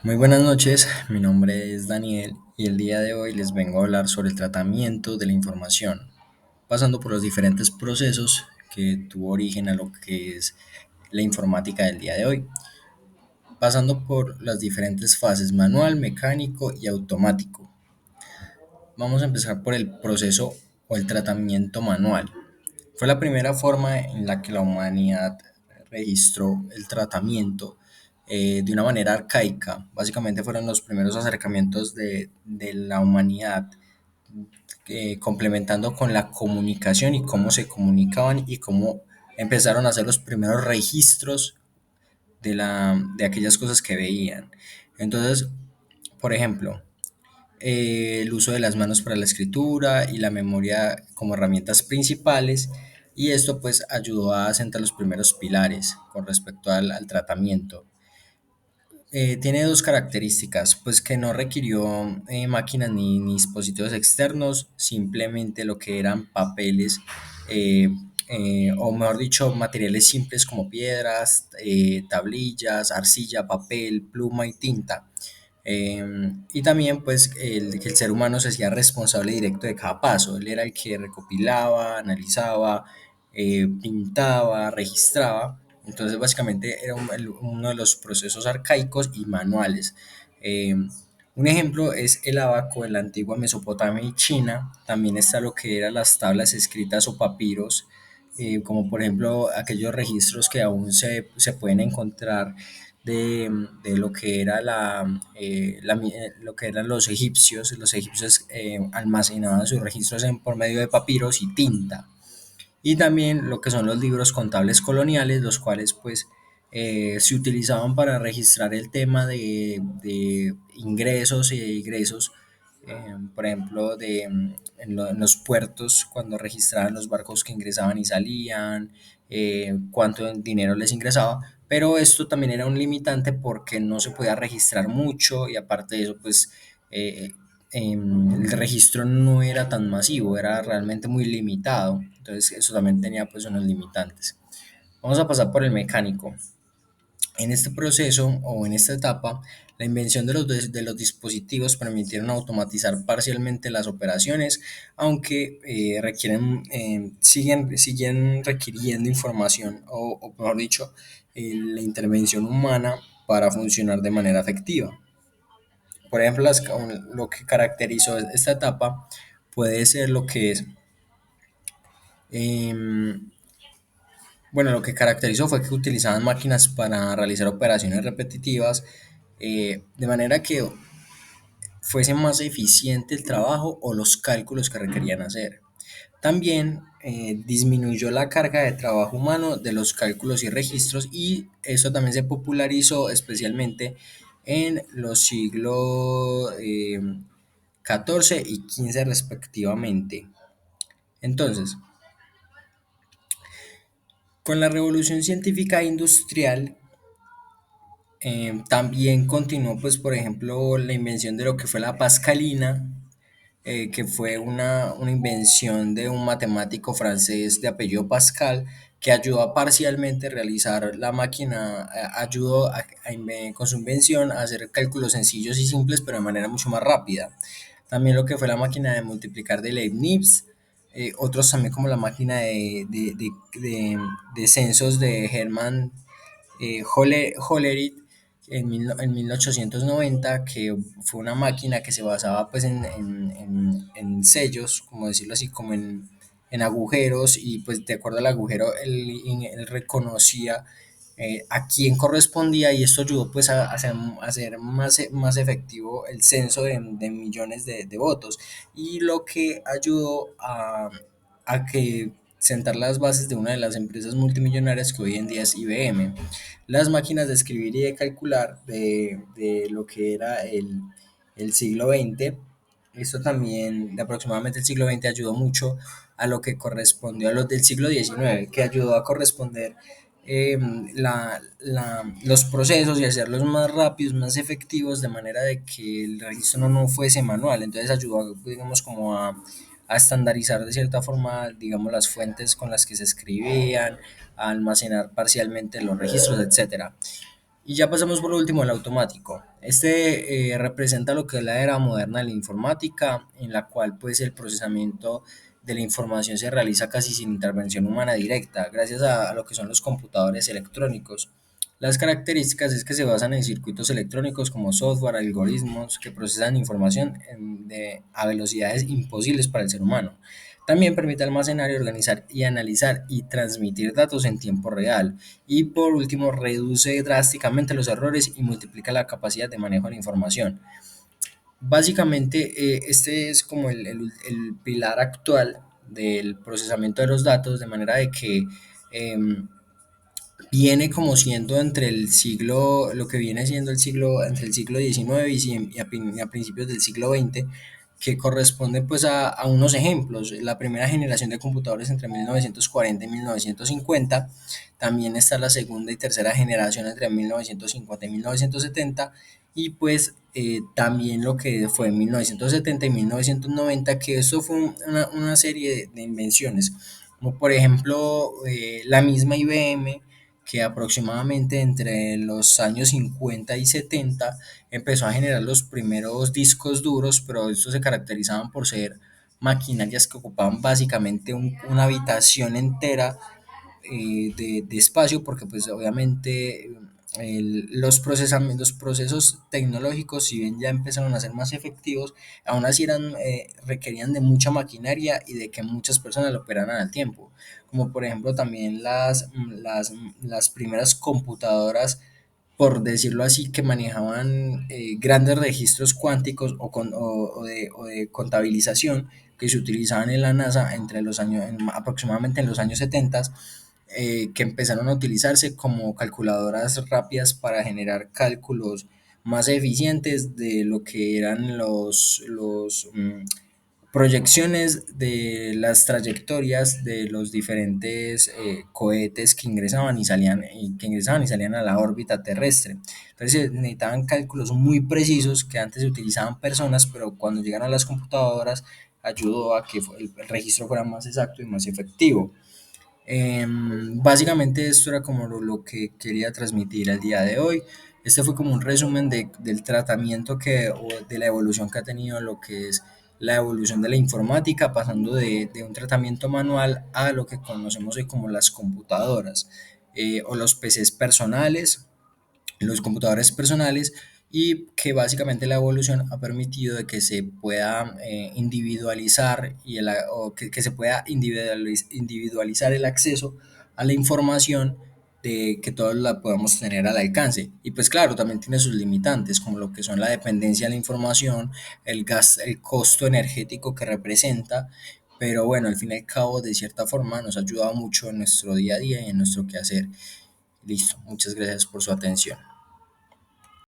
Muy buenas noches, mi nombre es Daniel y el día de hoy les vengo a hablar sobre el tratamiento de la información, pasando por los diferentes procesos que tuvo origen a lo que es la informática del día de hoy, pasando por las diferentes fases manual, mecánico y automático. Vamos a empezar por el proceso o el tratamiento manual. Fue la primera forma en la que la humanidad registró el tratamiento de una manera arcaica. Básicamente fueron los primeros acercamientos de la humanidad, complementando con la comunicación y cómo se comunicaban y cómo empezaron a hacer los primeros registros de aquellas cosas que veían. Entonces, por ejemplo, el uso de las manos para la escritura y la memoria como herramientas principales, y esto pues ayudó a sentar los primeros pilares con respecto al tratamiento. Tiene dos características, pues que no requirió máquinas ni dispositivos externos, simplemente lo que eran papeles, eh, o mejor dicho, materiales simples como piedras, tablillas, arcilla, papel, pluma y tinta. Y también pues que el ser humano se hacía responsable directo de cada paso. Él era el que recopilaba, analizaba, pintaba, registraba. Entonces básicamente era uno de los procesos arcaicos y manuales. Eh, un ejemplo es el abaco en la antigua Mesopotamia y China. También está lo que eran las tablas escritas o papiros, como por ejemplo aquellos registros que aún se pueden encontrar de lo que era lo que eran los egipcios. Los egipcios almacenaban sus registros por medio de papiros y tinta. Y también lo que son los libros contables coloniales, los cuales pues se utilizaban para registrar el tema de ingresos y egresos, por ejemplo, en los puertos, cuando registraban los barcos que ingresaban y salían, cuánto dinero les ingresaba, pero esto también era un limitante porque no se podía registrar mucho y aparte de eso, pues eh, el registro no era tan masivo, era realmente muy limitado, entonces eso también tenía pues unos limitantes. Vamos a pasar por el mecánico. En este proceso o en esta etapa, la invención de los dispositivos permitieron automatizar parcialmente las operaciones, aunque siguen requiriendo información o mejor dicho, la intervención humana para funcionar de manera efectiva. Por ejemplo, lo que caracterizó esta etapa puede ser lo que es, em, bueno, lo que caracterizó fue que utilizaban máquinas para realizar operaciones repetitivas, de manera que fuese más eficiente el trabajo o los cálculos que requerían hacer. También disminuyó la carga de trabajo humano de los cálculos y registros, y eso también se popularizó especialmente en los siglos XIV y XV respectivamente. Entonces, con la revolución científica e industrial, también continuó, pues, por ejemplo, la invención de lo que fue la pascalina, que fue una invención de un matemático francés de apellido Pascal, que ayudó a parcialmente realizar la máquina, ayudó con su invención a hacer cálculos sencillos y simples, pero de manera mucho más rápida. También lo que fue la máquina de multiplicar de Leibniz, otros también como la máquina de censos de Hermann Hollerith en 1890, que fue una máquina que se basaba pues en sellos, como decirlo así, como en agujeros, y pues de acuerdo al agujero él reconocía a quién correspondía, y esto ayudó pues a hacer más efectivo el censo de millones de votos, y lo que ayudó a que sentar las bases de una de las empresas multimillonarias que hoy en día es IBM. Las máquinas de escribir y de calcular de lo que era el siglo XX, esto también de aproximadamente el siglo XX ayudó mucho a lo que correspondió a los del siglo XIX, que ayudó a corresponder eh, los procesos y hacerlos más rápidos, más efectivos, de manera de que el registro no fuese manual. Entonces ayudó, digamos, como a estandarizar de cierta forma, digamos, las fuentes con las que se escribían, a almacenar parcialmente los registros, etcétera. Y ya pasamos por último al automático. Este representa lo que es la era moderna de la informática, en la cual pues el procesamiento de la información se realiza casi sin intervención humana directa, gracias a lo que son los computadores electrónicos. Las características es que se basan en circuitos electrónicos como software, algoritmos que procesan información a velocidades imposibles para el ser humano. También permite almacenar y organizar y analizar y transmitir datos en tiempo real. Y por último, reduce drásticamente los errores y multiplica la capacidad de manejo de la información. Básicamente, este es como el pilar actual del procesamiento de los datos, de manera de que em, viene como siendo entre el siglo, lo que viene siendo el siglo, entre el siglo XIX y a principios del siglo XX, que corresponde pues a unos ejemplos. La primera generación de computadores entre 1940 y 1950, también está la segunda y tercera generación entre 1950 y 1970, y pues también lo que fue en 1970 y 1990, que esto fue una serie de invenciones, como por ejemplo la misma IBM, que aproximadamente entre los años 50 y 70 empezó a generar los primeros discos duros, pero estos se caracterizaban por ser maquinarias que ocupaban básicamente una habitación entera de espacio, porque pues obviamente los procesos tecnológicos, si bien ya empezaron a ser más efectivos, aún así requerían de mucha maquinaria y de que muchas personas lo operaran al tiempo, como por ejemplo también las primeras computadoras, por decirlo así, que manejaban grandes registros cuánticos o de contabilización, que se utilizaban en la NASA entre los años, aproximadamente en los años 70, que empezaron a utilizarse como calculadoras rápidas para generar cálculos más eficientes de lo que eran los proyecciones de las trayectorias de los diferentes cohetes que ingresaban y salían a la órbita terrestre. Entonces se necesitaban cálculos muy precisos que antes se utilizaban personas, pero cuando llegan a las computadoras ayudó a que el registro fuera más exacto y más efectivo. Básicamente esto era como lo que quería transmitir el día de hoy. Este fue como un resumen del tratamiento o de la evolución que ha tenido lo que es la evolución de la informática, pasando de un tratamiento manual a lo que conocemos hoy como las computadoras o los PCs personales, los computadores personales, y que básicamente la evolución ha permitido de que se pueda individualizar o que se pueda individualizar el acceso a la información, de que todos la podamos tener al alcance. Y pues claro, también tiene sus limitantes, como lo que son la dependencia de la información, el costo energético que representa, pero bueno, al fin y al cabo, de cierta forma, nos ha ayudado mucho en nuestro día a día y en nuestro quehacer. Listo, muchas gracias por su atención.